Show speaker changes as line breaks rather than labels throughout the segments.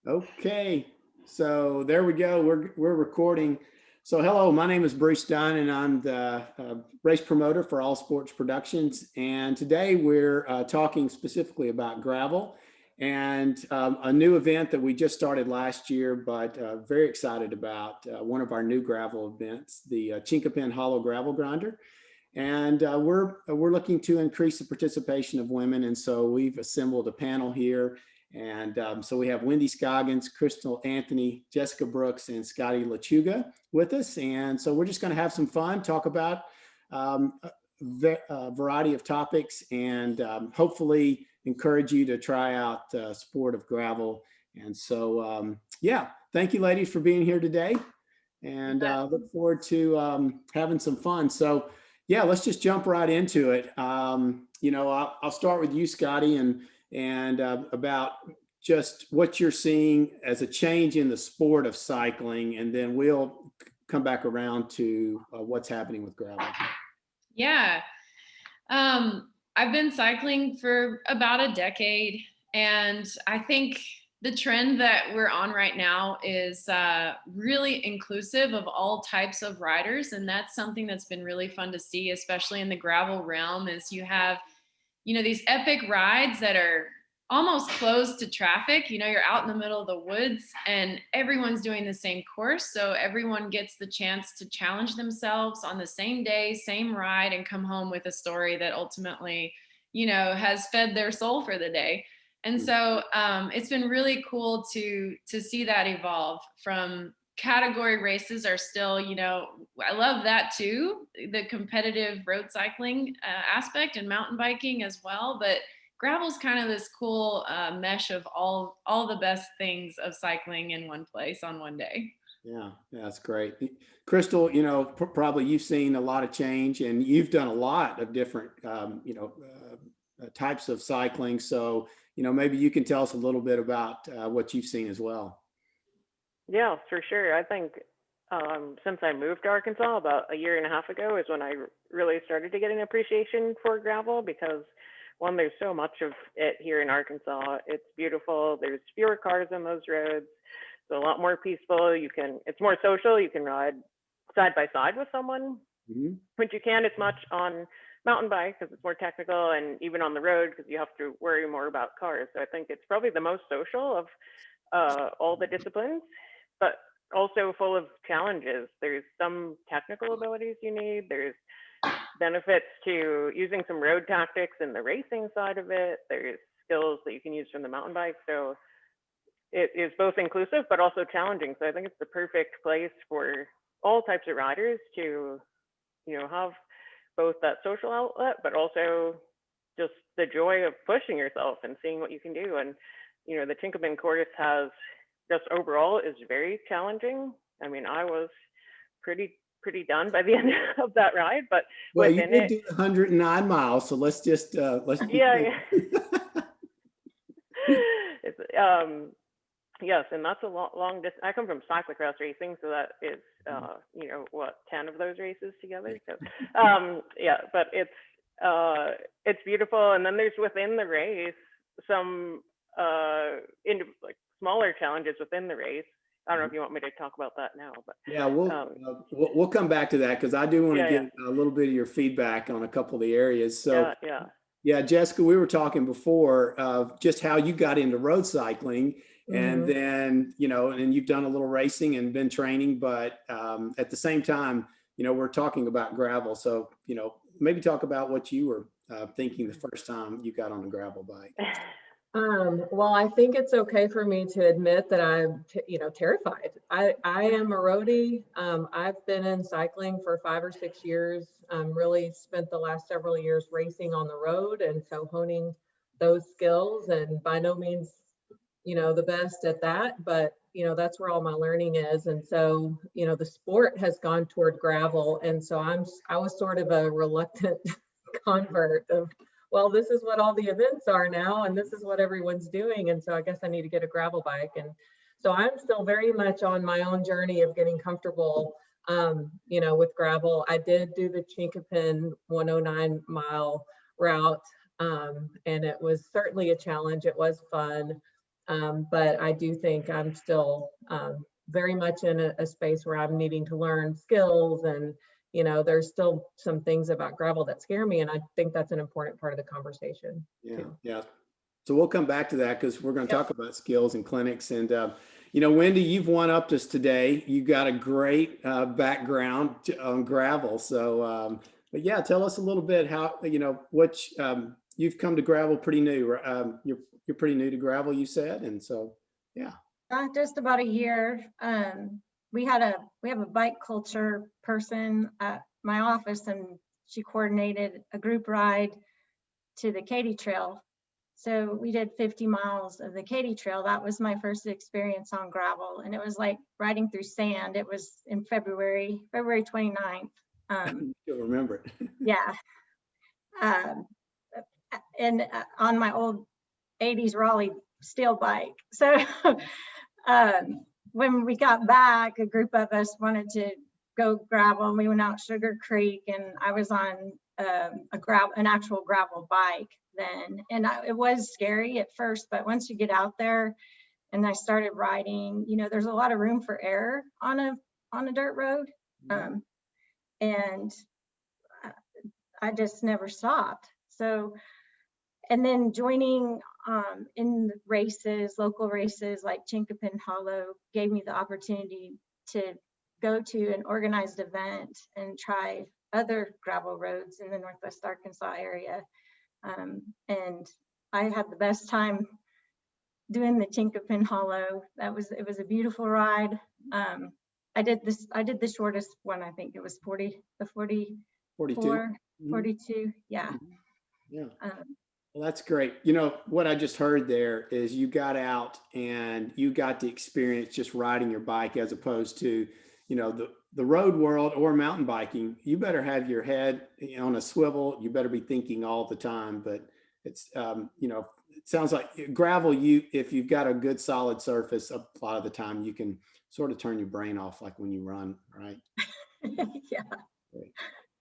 Okay, so there we go. We're recording. So hello, my name is Bruce Dunn, and I'm the race promoter for All Sports Productions. And today we're talking specifically about gravel and a new event that we just started last year, but very excited about one of our new gravel events, the Chinkapin Hollow Gravel Grinder. And we're looking to increase the participation of women, and so we've assembled a panel here. And so we have Wendi Scoggins, Crystal Anthony, Jessica Brooks, and Scotti Lechuga with us. And so we're just going to have some fun, talk about a variety of topics, and hopefully encourage you to try out the sport of gravel. And so, yeah, thank you, ladies, for being here today. And look forward to having some fun. So, yeah, let's just jump right into it. You know, I'll start with you, Scotti, and about just what you're seeing as a change in the sport of cycling, and then we'll come back around to what's happening with gravel.
Yeah, I've been cycling for about a decade, and I think the trend that we're on right now is really inclusive of all types of riders, and that's something that's been really fun to see, especially in the gravel realm. Is you have, these epic rides that are almost closed to traffic. You're out in the middle of the woods and everyone's doing the same course. So everyone gets the chance to challenge themselves on the same day, same ride, and come home with a story that ultimately, has fed their soul for the day. And so it's been really cool to see that evolve. From category races are still, I love that too, the competitive road cycling aspect, and mountain biking as well. But gravel's kind of this cool mesh of all the best things of cycling in one place on one day.
Yeah, that's great. Crystal, probably you've seen a lot of change, and you've done a lot of different, types of cycling. So, maybe you can tell us a little bit about what you've seen as well.
Yeah, for sure. I think since I moved to Arkansas about a year and a half ago is when I really started to get an appreciation for gravel, because one, there's so much of it here in Arkansas. It's beautiful. There's fewer cars on those roads. It's a lot more peaceful. It's more social. You can ride side by side with someone, which you can't as much on mountain bike because it's more technical, and even on the road because you have to worry more about cars. So I think it's probably the most social of all the disciplines, but also full of challenges. There's some technical abilities you need. There's benefits to using some road tactics in the racing side of it. There's skills that you can use from the mountain bike. So it is both inclusive but also challenging. So I think it's the perfect place for all types of riders to, have both that social outlet, but also just the joy of pushing yourself and seeing what you can do. And, the Chinkapin course has just overall is very challenging. I mean, I was pretty done by the end of that ride, but
well, you did do 109 miles, so let's just let's
yeah. It's, yes, and that's a long distance. I come from cyclocross racing, so that is 10 of those races together. So yeah, but it's beautiful. And then there's within the race some smaller challenges within the race. I don't know if you want me to talk about that now, but
yeah, we'll come back to that, because I do want to get a little bit of your feedback on a couple of the areas. So yeah, Jessica, we were talking before of just how you got into road cycling, and then and you've done a little racing and been training, but at the same time, we're talking about gravel. So maybe talk about what you were thinking the first time you got on a gravel bike.
Well, I think it's okay for me to admit that I'm, terrified. I am a roadie. I've been in cycling for 5 or 6 years. Really spent the last several years racing on the road, and so honing those skills. And by no means, the best at that, but that's where all my learning is. And so, the sport has gone toward gravel, and so I was sort of a reluctant convert of, well, this is what all the events are now, and this is what everyone's doing, and so I guess I need to get a gravel bike. And so I'm still very much on my own journey of getting comfortable, with gravel. I did do the Chinkapin 109 mile route And it was certainly a challenge. It was fun. But I do think I'm still very much in a space where I'm needing to learn skills, and there's still some things about gravel that scare me, and I think that's an important part of the conversation.
Yeah,
too.
yeah. So we'll come back to that because we're going to
Yep.
talk about skills and clinics. And Wendy, you've one-upped us today. You got a great background on gravel. So, but yeah, tell us a little bit how you've come to gravel pretty new. You're pretty new to gravel, you said, and so yeah.
Just about a year. We have a bike culture person at my office, and she coordinated a group ride to the Katy Trail. So we did 50 miles of the Katy Trail. That was my first experience on gravel, and it was like riding through sand. It was in February 29th.
You'll remember it.
Yeah. And on my old 80s Raleigh steel bike. So when we got back, a group of us wanted to go gravel, and we went out Sugar Creek, and I was on an actual gravel bike then. And it was scary at first, but once you get out there and I started riding, there's a lot of room for error on a dirt road. And I just never stopped. So, and then joining in races, local races like Chinkapin Hollow, gave me the opportunity to go to an organized event and try other gravel roads in the Northwest Arkansas area. And I had the best time doing the Chinkapin Hollow. It was a beautiful ride. I did the shortest one. I think it was 42. 42. Yeah.
Yeah. Well, that's great. What I just heard there is you got out and you got to experience just riding your bike, as opposed to, the road world or mountain biking. You better have your head on a swivel. You better be thinking all the time. But it's, it sounds like gravel, if you've got a good solid surface, a lot of the time you can sort of turn your brain off, like when you run, right?
Yeah.
Great.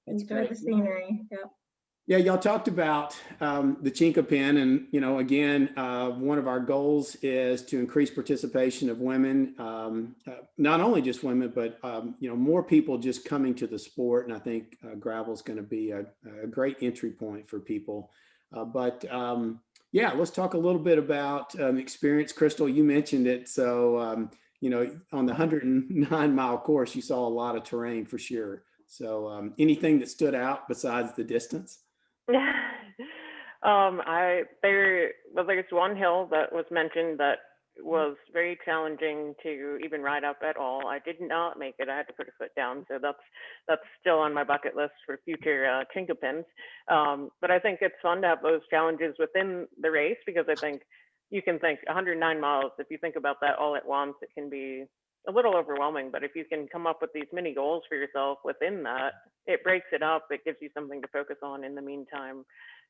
Enjoy the scenery. Yep.
Yeah, y'all talked about the Chinkapin, and again, one of our goals is to increase participation of women, not only just women, but more people just coming to the sport. And I think gravel is going to be a great entry point for people. Yeah, let's talk a little bit about experience. Crystal, you mentioned it. So on the 109-mile course, you saw a lot of terrain for sure. So anything that stood out besides the distance?
There was one hill that was mentioned that was very challenging to even ride up at all. I did not make it. I had to put a foot down. So that's still on my bucket list for future Chinkapins. But I think it's fun to have those challenges within the race, because I think you can think 109 miles, if you think about that all at once, it can be a little overwhelming. But if you can come up with these mini goals for yourself within that, it breaks it up. It gives you something to focus on in the meantime.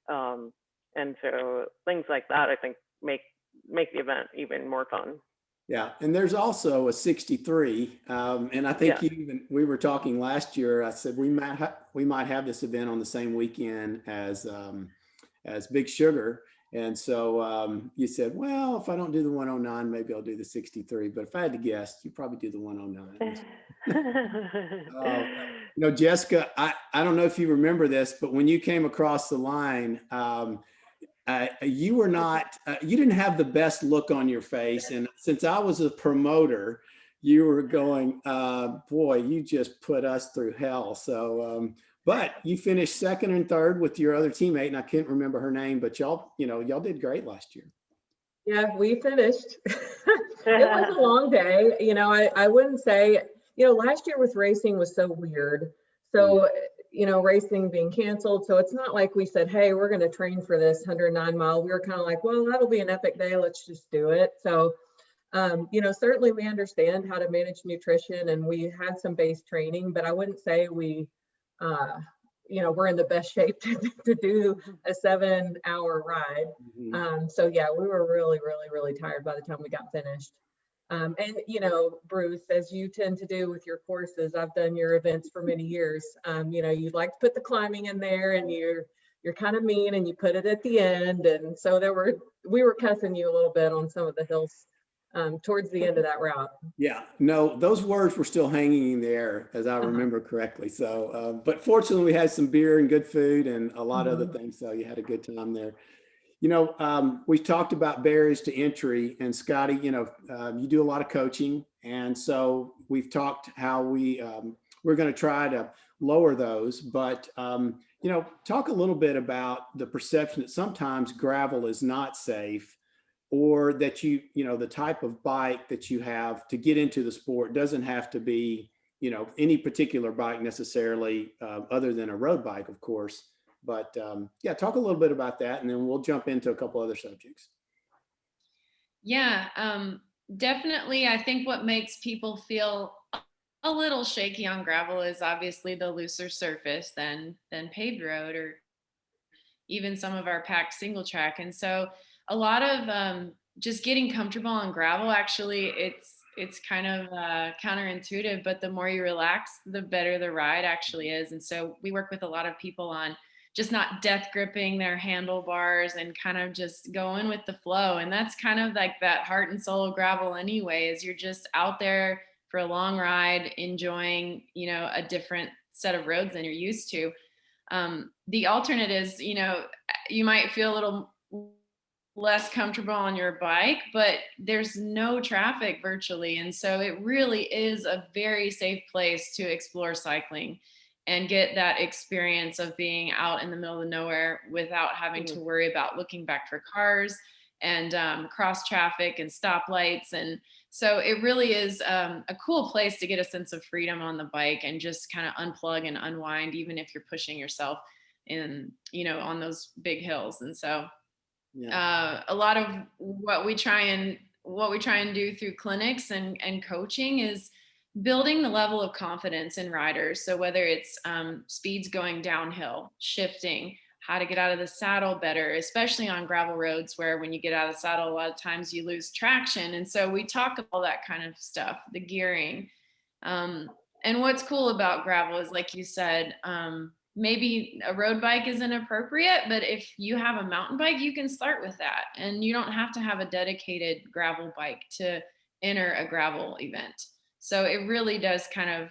And so things like that, I think, make the event even more fun.
Yeah, and there's also a 63, and I think we were talking last year. I said we might have this event on the same weekend as Big Sugar, and so you said, well, if I don't do the 109, maybe I'll do the 63. But if I had to guess, you probably do the 109. Jessica, I don't know if you remember this, but when you came across the line, you were not, you didn't have the best look on your face. And since I was a promoter, you were going, boy, you just put us through hell. So, but you finished second and third with your other teammate, and I can't remember her name, but y'all did great last year.
Yeah, we finished. It was a long day. I wouldn't say, last year with racing was so weird. So, racing being canceled. So it's not like we said, hey, we're going to train for this 109-mile. We were kind of like, well, that'll be an epic day. Let's just do it. So, certainly we understand how to manage nutrition, and we had some base training, but I wouldn't say we, we're in the best shape to do a 7-hour ride.
Mm-hmm.
So yeah, we were really, really, really tired by the time we got finished. And Bruce, as you tend to do with your courses, I've done your events for many years. You'd like to put the climbing in there, and you're you're kind of mean and you put it at the end. And so we were cussing you a little bit on some of the hills towards the end of that route.
Yeah, no, those words were still hanging in the air, as I remember correctly. So, but fortunately, we had some beer and good food and a lot of other things. So you had a good time there. We talked about barriers to entry, and Scotti, you do a lot of coaching. And so we've talked how we're going to try to lower those, but, talk a little bit about the perception that sometimes gravel is not safe, or that the type of bike that you have to get into the sport doesn't have to be, any particular bike necessarily, other than a road bike, of course. But yeah, talk a little bit about that, and then we'll jump into a couple other subjects.
Yeah, definitely. I think what makes people feel a little shaky on gravel is obviously the looser surface than paved road, or even some of our packed single track. And so a lot of just getting comfortable on gravel, actually, it's kind of counterintuitive, but the more you relax, the better the ride actually is. And so we work with a lot of people on just not death gripping their handlebars and kind of just going with the flow. And that's kind of like that heart and soul of gravel anyway, is you're just out there for a long ride, enjoying, a different set of roads than you're used to. The alternate is, you might feel a little less comfortable on your bike, but there's no traffic virtually. And so it really is a very safe place to explore cycling and get that experience of being out in the middle of nowhere without having to worry about looking back for cars and cross traffic and stoplights. And so it really is a cool place to get a sense of freedom on the bike and just kind of unplug and unwind, even if you're pushing yourself in, on those big hills. And so a lot of what we try and do through clinics and coaching is building the level of confidence in riders. So whether it's speeds going downhill, shifting, how to get out of the saddle better, especially on gravel roads where when you get out of the saddle, a lot of times you lose traction. And so we talk all that kind of stuff, the gearing. And what's cool about gravel is, like you said, maybe a road bike isn't appropriate, but if you have a mountain bike, you can start with that. And you don't have to have a dedicated gravel bike to enter a gravel event. So it really does kind of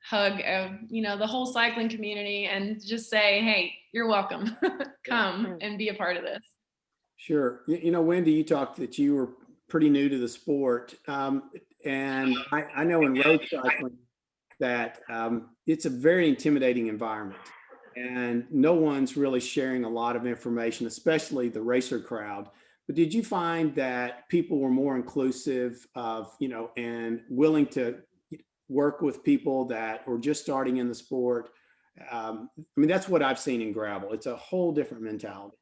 hug, the whole cycling community and just say, hey, you're welcome. Come and be a part of this.
Sure. Wendi, you talked that you were pretty new to the sport. And I know in road cycling that it's a very intimidating environment. And no one's really sharing a lot of information, especially the racer crowd. But did you find that people were more inclusive of, and willing to work with people that were just starting in the sport? That's what I've seen in gravel. It's a whole different mentality.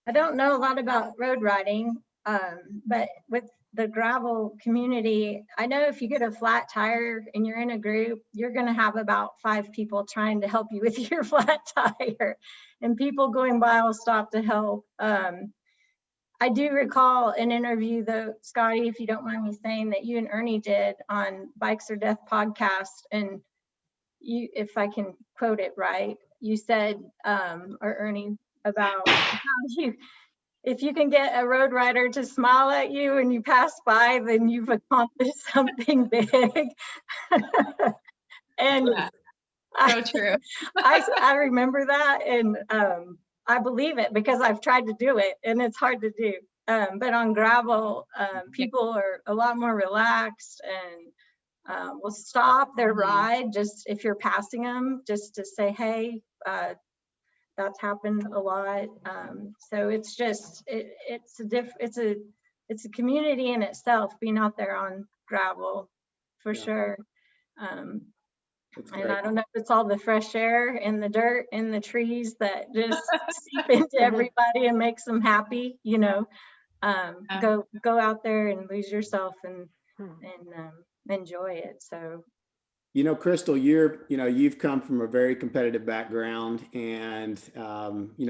I don't know a lot about road riding, but with the gravel community, I know if you get a flat tire and you're in a group, you're going to have about 5 people trying to help you with your flat tire, and people going by will stop to help. I do recall an interview, though, Scotti, if you don't mind me saying, that you and Ernie did on Bikes or Death podcast. And you, if I can quote it right, you said, or Ernie, about how if you can get a road rider to smile at you and you pass by, then you've accomplished something big. And
so true.
I remember that, and I believe it because I've tried to do it and it's hard to do. But on gravel, people are a lot more relaxed and will stop their ride just if you're passing them, just to say, hey, that's happened a lot. So it's just, it's a community in itself, being out there on gravel for sure. And I don't know if it's all the fresh air and the dirt and the trees that just seep into everybody and makes them happy, go out there and lose yourself and enjoy it. So,
Crystal, you've come from a very competitive background and,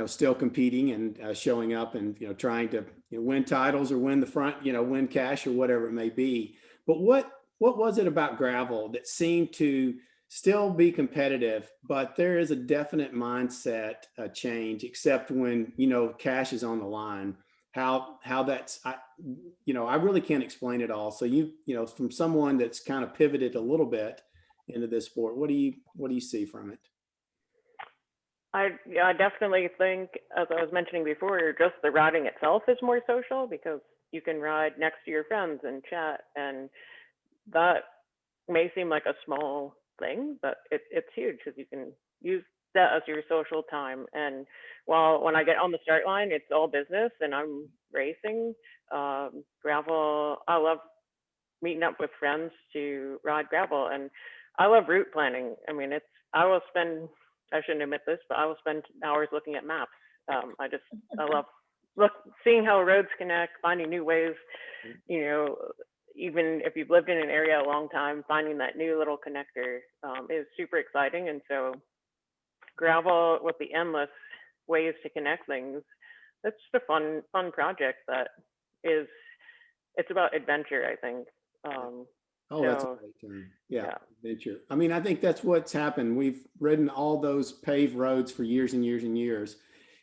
still competing and showing up and, trying to win titles or win the front, win cash or whatever it may be. But what was it about gravel that seemed to still be competitive, but there is a definite mindset change, except when, cash is on the line. How that's, I really can't explain it all. So from someone that's kind of pivoted a little bit into this sport, what do you see from it?
I definitely think, as I was mentioning before, just the riding itself is more social because you can ride next to your friends and chat, and that may seem like a small thing, but it's huge because you can use that as your social time. And while when I get on the start line, it's all business and I'm racing, gravel, I love meeting up with friends to ride gravel. And I love route planning. I mean, I shouldn't admit this, but I will spend hours looking at maps. I love seeing how roads connect, finding new ways, you know, even if you've lived in an area a long time, finding that new little connector is super exciting. And so gravel with the endless ways to connect things, that's just a fun project it's about adventure, I think.
Oh, that's a
So,
great term. Yeah,
yeah.
adventure. I mean, I think that's what's happened. We've ridden all those paved roads for years and years and years.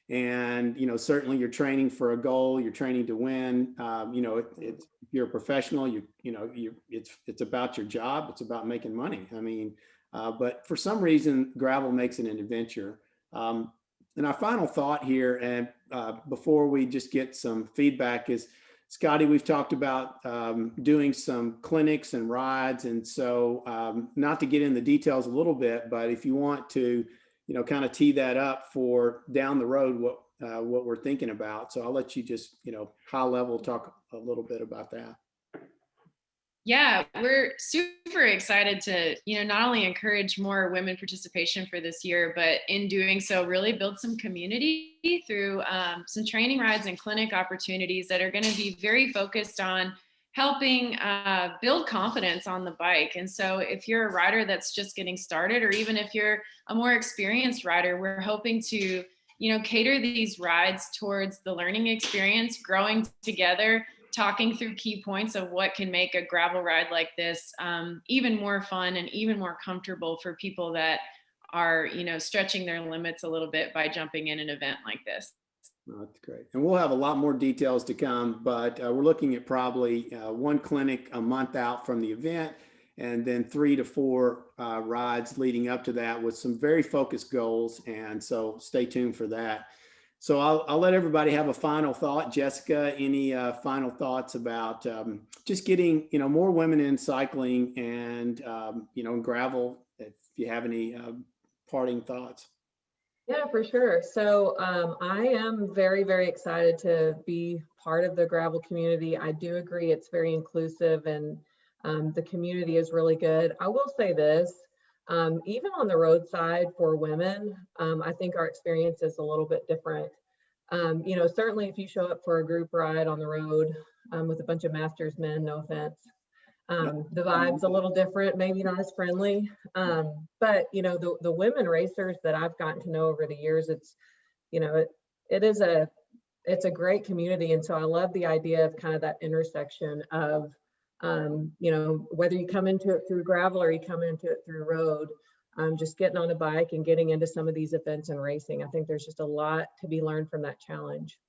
And, certainly you're training for a goal, you're training to win. It's, if you're a professional, it's about your job. It's about making money. I mean, but for some reason, gravel makes it an adventure. And our final thought here, and before we just get some feedback, is Scotti, we've talked about doing some clinics and rides. And so not to get in the details a little bit, but if you want to, kind of tee that up for down the road, what we're thinking about. So I'll let you just, high level talk a little bit about that.
Yeah, we're super excited to, not only encourage more women participation for this year, but in doing so, really build some community through some training rides and clinic opportunities that are going to be very focused on helping build confidence on the bike. And so if you're a rider that's just getting started, or even if you're a more experienced rider, we're hoping to, cater these rides towards the learning experience, growing together, talking through key points of what can make a gravel ride like this even more fun and even more comfortable for people that are, stretching their limits a little bit by jumping in an event like this.
Oh, that's great. And we'll have a lot more details to come, but we're looking at probably one clinic a month out from the event, and then 3 to 4 rides leading up to that with some very focused goals. And so stay tuned for that. So I'll let everybody have a final thought. Jessica, any final thoughts about just getting, more women in cycling and, gravel, if you have any parting thoughts?
Yeah, for sure. So I am very, very excited to be part of the gravel community. I do agree it's very inclusive, and the community is really good. I will say this, even on the roadside for women, I think our experience is a little bit different. Certainly if you show up for a group ride on the road with a bunch of masters men, no offense, the vibe's a little different, maybe not as friendly. But the women racers that I've gotten to know over the years, it's a great community. And so I love the idea of kind of that intersection of, whether you come into it through gravel or you come into it through road, just getting on a bike and getting into some of these events and racing. I think there's just a lot to be learned from that challenge.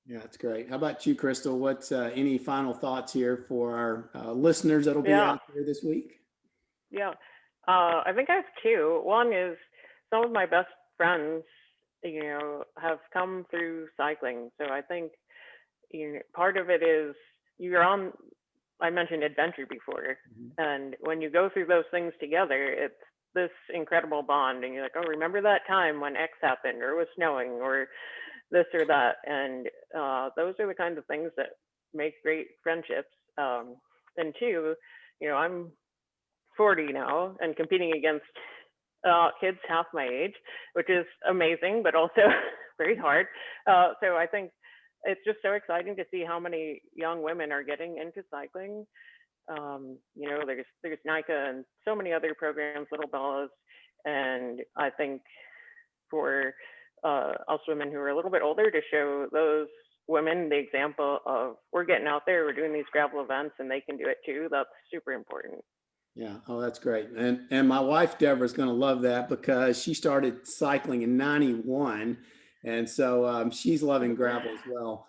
Yeah, that's great. How about you, Crystal? What's any final thoughts here for our listeners that'll be out there this week?
Yeah, I think I have two. One is some of my best friends, have come through cycling. So I think, part of it is I mentioned adventure before. Mm-hmm. And when you go through those things together, it's this incredible bond. And you're like, oh, remember that time when X happened, or it was snowing, or this or that. And those are the kinds of things that make great friendships. And two, I'm 40 now and competing against kids half my age, which is amazing, but also very hard. So I think it's just so exciting to see how many young women are getting into cycling. There's NICA and so many other programs, Little Bellas. And I think for us women who are a little bit older, to show those women the example of, we're getting out there, we're doing these gravel events, and they can do it too. That's super important.
Yeah. Oh, that's great. And my wife Deborah is going to love that because she started cycling in '91, and so she's loving gravel as well.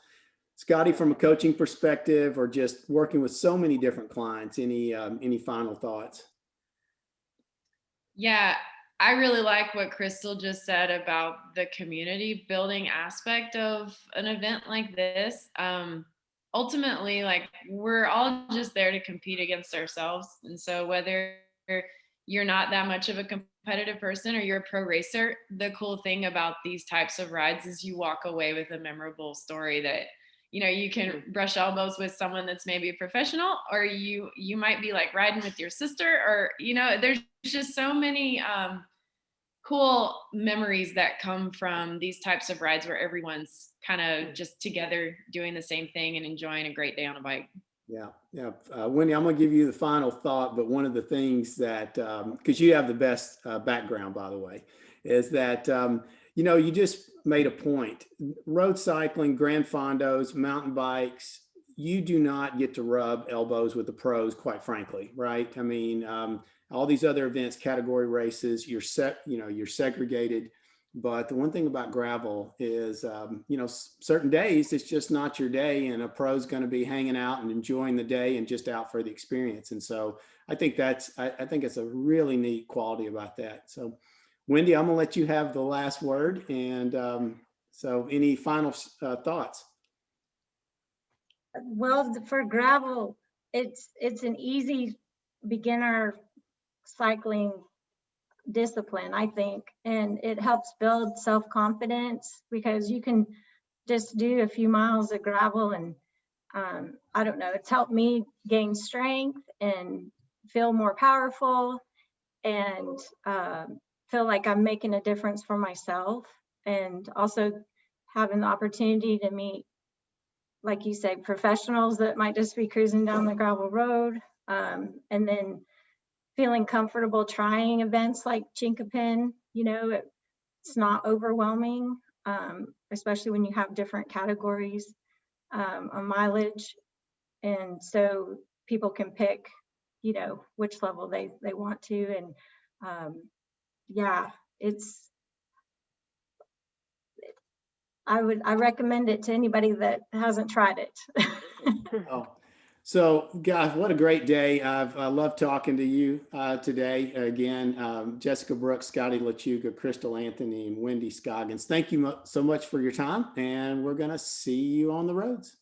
Scotty, from a coaching perspective, or just working with so many different clients, any final thoughts?
Yeah, I really like what Crystal just said about the community building aspect of an event like this. Ultimately, like we're all just there to compete against ourselves. And so whether you're not that much of a competitive person or you're a pro racer, the cool thing about these types of rides is you walk away with a memorable story that you can brush elbows with someone that's maybe a professional, or you might be like riding with your sister, or there's just so many cool memories that come from these types of rides where everyone's kind of just together doing the same thing and enjoying a great day on a bike.
Yeah, yeah. Wendy, I'm going to give you the final thought, but one of the things that, because you have the best background, by the way, is that, you just made a point. Road cycling, Grand Fondos, mountain bikes, you do not get to rub elbows with the pros, quite frankly, right? I mean, all these other events, category races, you're segregated. But the one thing about gravel is, certain days it's just not your day, and a pro's going to be hanging out and enjoying the day and just out for the experience. And so I think I think it's a really neat quality about that. So, Wendy, I'm going to let you have the last word. And so, any final thoughts?
Well, for gravel, it's an easy beginner cycling discipline, I think, and it helps build self-confidence because you can just do a few miles of gravel and I don't know, it's helped me gain strength and feel more powerful and feel like I'm making a difference for myself, and also having the opportunity to meet, like you said, professionals that might just be cruising down the gravel road, and then feeling comfortable trying events like Chinkapin. It's not overwhelming, especially when you have different categories on mileage. And so people can pick, which level they want to. And yeah, I recommend it to anybody that hasn't tried it.
Oh, so guys, what a great day. I love talking to you today. Again, Jessica Brooks, Scotti Lechuga, Crystal Anthony, and Wendi Scoggins. Thank you so much for your time, and we're going to see you on the roads.